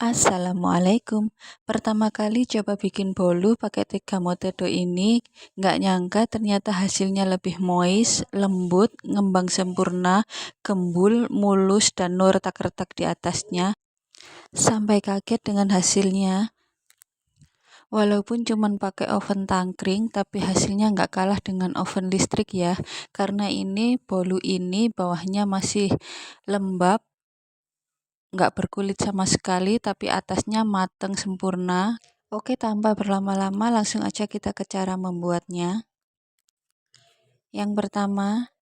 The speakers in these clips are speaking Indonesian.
Assalamualaikum. Pertama kali coba bikin bolu pakai 3 metode ini, nggak nyangka ternyata hasilnya lebih moist, lembut, ngembang sempurna, gembul, mulus, dan nur retak-retak di atasnya. Sampai kaget dengan hasilnya. Walaupun cuman pakai oven tangkring, tapi hasilnya nggak kalah dengan oven listrik ya. Karena ini bolu ini bawahnya masih lembab, nggak berkulit sama sekali, tapi atasnya mateng sempurna. Oke, tanpa berlama-lama langsung aja kita ke cara membuatnya. Yang pertama,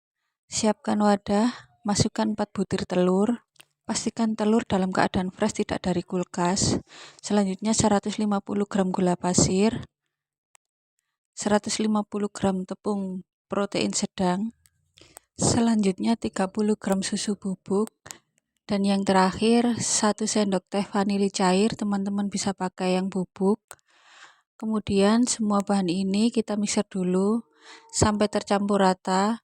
siapkan wadah, masukkan 4 butir telur. Pastikan telur dalam keadaan fresh, tidak dari kulkas. Selanjutnya 150 gram gula pasir, 150 gram tepung protein sedang. Selanjutnya 30 gram susu bubuk. Dan yang terakhir 1 sendok teh vanili cair, teman-teman bisa pakai yang bubuk. Kemudian semua bahan ini kita mixer dulu sampai tercampur rata.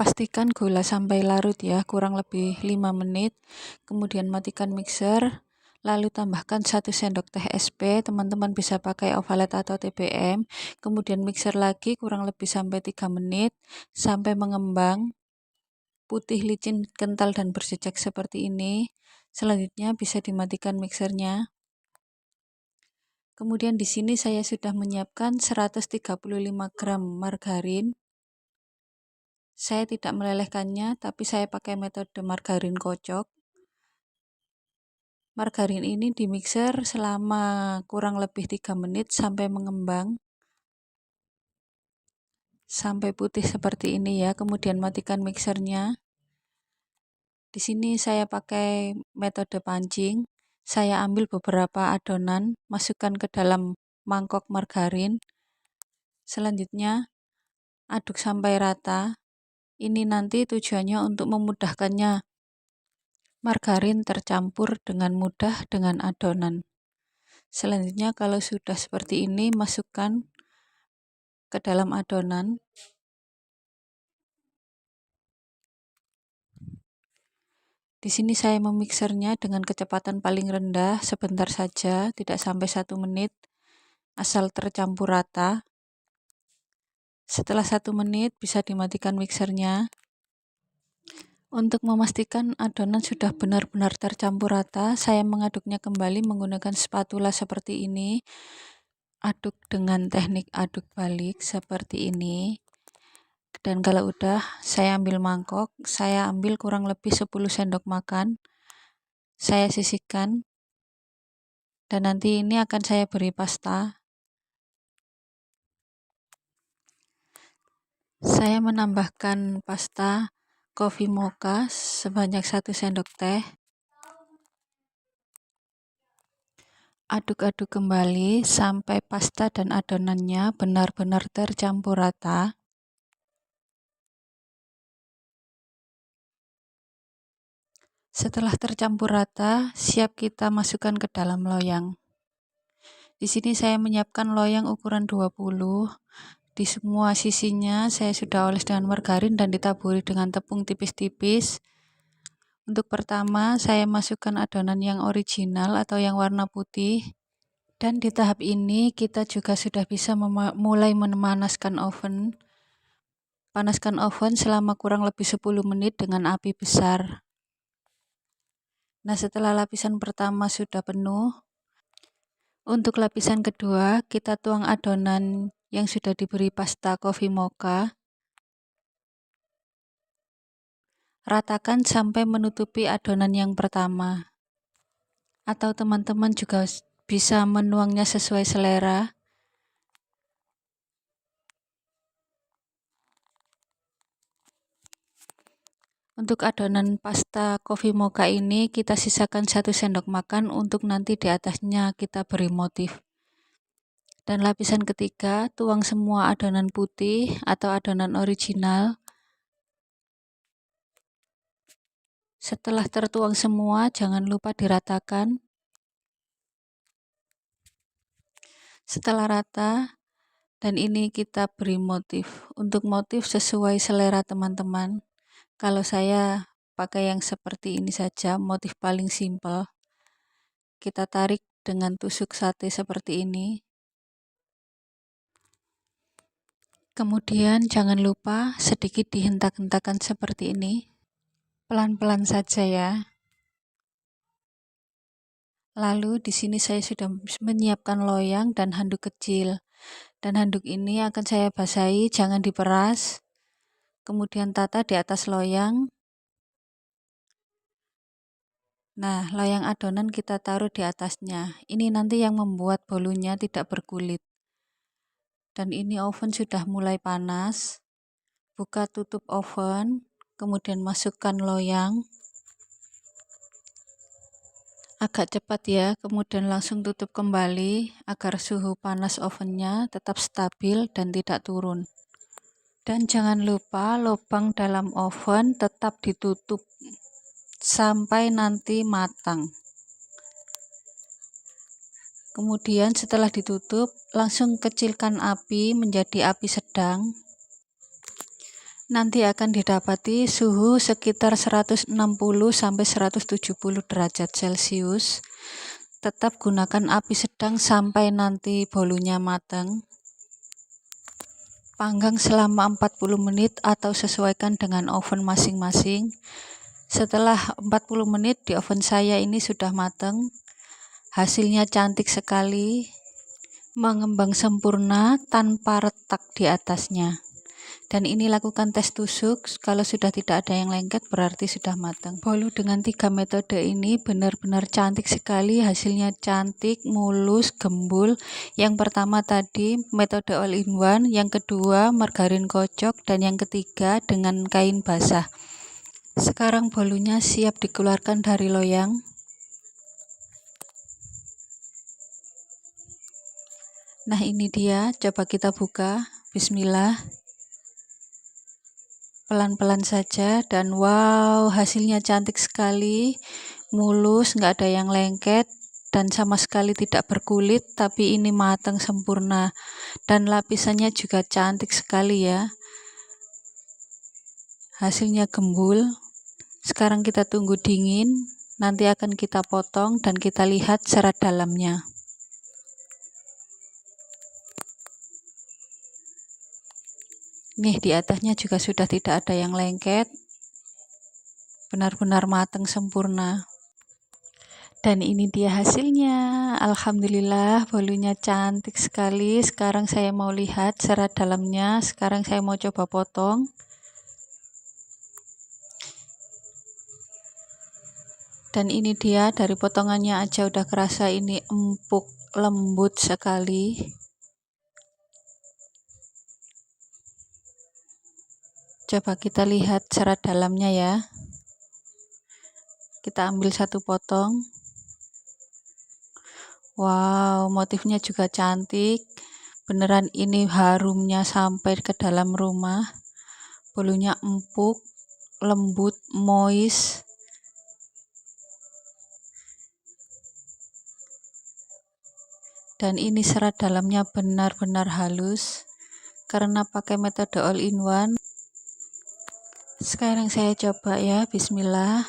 Pastikan gula sampai larut ya, kurang lebih 5 menit. Kemudian matikan mixer, lalu tambahkan 1 sendok teh SP, teman-teman bisa pakai ovalet atau TBM. Kemudian mixer lagi kurang lebih sampai 3 menit sampai mengembang putih, licin, kental, dan berjejak seperti ini. Selanjutnya bisa dimatikan mixernya. Kemudian di sini saya sudah menyiapkan 135 gram margarin. Saya tidak melelehkannya, tapi saya pakai metode margarin kocok. Margarin ini di mixer selama kurang lebih 3 menit sampai mengembang. Sampai putih seperti ini ya, kemudian matikan mixernya. Di sini saya pakai metode pancing. Saya ambil beberapa adonan, masukkan ke dalam mangkok margarin. Selanjutnya aduk sampai rata. Ini nanti tujuannya untuk memudahkannya margarin tercampur dengan mudah dengan adonan. Selanjutnya kalau sudah seperti ini, masukkan ke dalam adonan. Di sini saya memixernya dengan kecepatan paling rendah, sebentar saja, tidak sampai 1 menit, asal tercampur rata. Setelah 1 menit bisa dimatikan mixernya. Untuk memastikan adonan sudah benar-benar tercampur rata, saya mengaduknya kembali menggunakan spatula seperti ini. Aduk dengan teknik aduk balik seperti ini. Dan kalau udah, saya ambil mangkok, saya ambil kurang lebih 10 sendok makan. Saya sisihkan. Dan nanti ini akan saya beri pasta. Saya menambahkan pasta coffee mocha sebanyak 1 sendok teh. Aduk-aduk kembali sampai pasta dan adonannya benar-benar tercampur rata. Setelah tercampur rata, siap kita masukkan ke dalam loyang. Di sini saya menyiapkan loyang ukuran 20. Di semua sisinya saya sudah oles dengan margarin dan ditaburi dengan tepung tipis-tipis. Untuk pertama, saya masukkan adonan yang original atau yang warna putih. Dan di tahap ini kita juga sudah bisa mulai memanaskan oven. Panaskan oven selama kurang lebih 10 menit dengan api besar. Nah, setelah lapisan pertama sudah penuh, untuk lapisan kedua kita tuang adonan yang sudah diberi pasta coffee mocha. Ratakan sampai menutupi adonan yang pertama. Atau teman-teman juga bisa menuangnya sesuai selera. Untuk adonan pasta coffee mocha ini kita sisakan 1 sendok makan untuk nanti di atasnya kita beri motif. Dan lapisan ketiga, tuang semua adonan putih atau adonan original. Setelah tertuang semua, jangan lupa diratakan. Setelah rata, dan ini kita beri motif. Untuk motif sesuai selera teman-teman. Kalau saya pakai yang seperti ini saja, motif paling simpel. kita tarik dengan tusuk sate seperti ini. Kemudian jangan lupa sedikit dihentak-hentakan seperti ini. Pelan-pelan saja ya. Lalu di sini saya sudah menyiapkan loyang dan handuk kecil. Dan handuk ini akan saya basahi, jangan diperas. Kemudian tata di atas loyang. Nah, loyang adonan kita taruh di atasnya. Ini nanti yang membuat bolunya tidak berkulit. Dan ini oven sudah mulai panas. Buka tutup oven, kemudian masukkan loyang. Agak cepat ya, kemudian langsung tutup kembali agar suhu panas ovennya tetap stabil dan tidak turun. Dan jangan lupa lubang dalam oven tetap ditutup sampai nanti matang. Kemudian setelah ditutup, langsung kecilkan api menjadi api sedang. Nanti akan didapati suhu sekitar 160 sampai 170 derajat Celcius. Tetap gunakan api sedang sampai nanti bolunya matang. Panggang selama 40 menit atau sesuaikan dengan oven masing-masing. Setelah 40 menit di oven saya ini sudah matang. Hasilnya cantik sekali, mengembang sempurna tanpa retak di atasnya. Dan ini lakukan tes tusuk, kalau sudah tidak ada yang lengket berarti sudah matang. Bolu dengan 3 metode ini benar-benar cantik sekali, hasilnya cantik, mulus, gembul. Yang pertama tadi metode all in one, yang kedua margarin kocok, dan yang ketiga dengan kain basah. Sekarang bolunya siap dikeluarkan dari loyang. Nah ini dia, coba kita buka. Bismillah. Pelan-pelan saja, dan wow, hasilnya cantik sekali, mulus, nggak ada yang lengket dan sama sekali tidak berkulit, tapi ini matang sempurna dan lapisannya juga cantik sekali ya. Hasilnya gembul. Sekarang kita tunggu dingin, nanti akan kita potong dan kita lihat serat dalamnya. Nih di atasnya juga sudah tidak ada yang lengket, benar-benar matang sempurna. Dan ini dia hasilnya. Alhamdulillah bolunya cantik sekali. Sekarang saya mau lihat serat dalamnya. Sekarang saya mau coba potong. Dan ini dia, dari potongannya aja udah kerasa ini empuk, lembut sekali. Coba kita lihat serat dalamnya ya. Kita ambil satu potong. Wow, motifnya juga cantik. Beneran ini harumnya sampai ke dalam rumah. Bolunya empuk, lembut, moist. Dan ini serat dalamnya benar-benar halus karena pakai metode all in one. Sekarang saya coba ya, bismillah.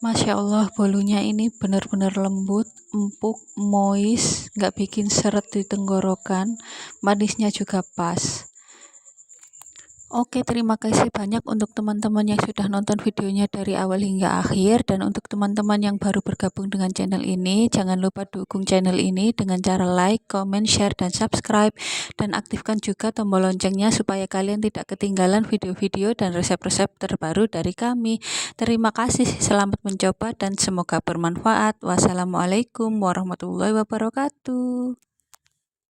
Masya Allah, bolunya ini benar-benar lembut, empuk, moist, nggak bikin seret di tenggorokan, manisnya juga pas. Oke, terima kasih banyak untuk teman-teman yang sudah nonton videonya dari awal hingga akhir, dan untuk teman-teman yang baru bergabung dengan channel ini, jangan lupa dukung channel ini dengan cara like, comment, share, dan subscribe, dan aktifkan juga tombol loncengnya supaya kalian tidak ketinggalan video-video dan resep-resep terbaru dari kami. Terima kasih, selamat mencoba dan semoga bermanfaat. Wassalamualaikum warahmatullahi wabarakatuh.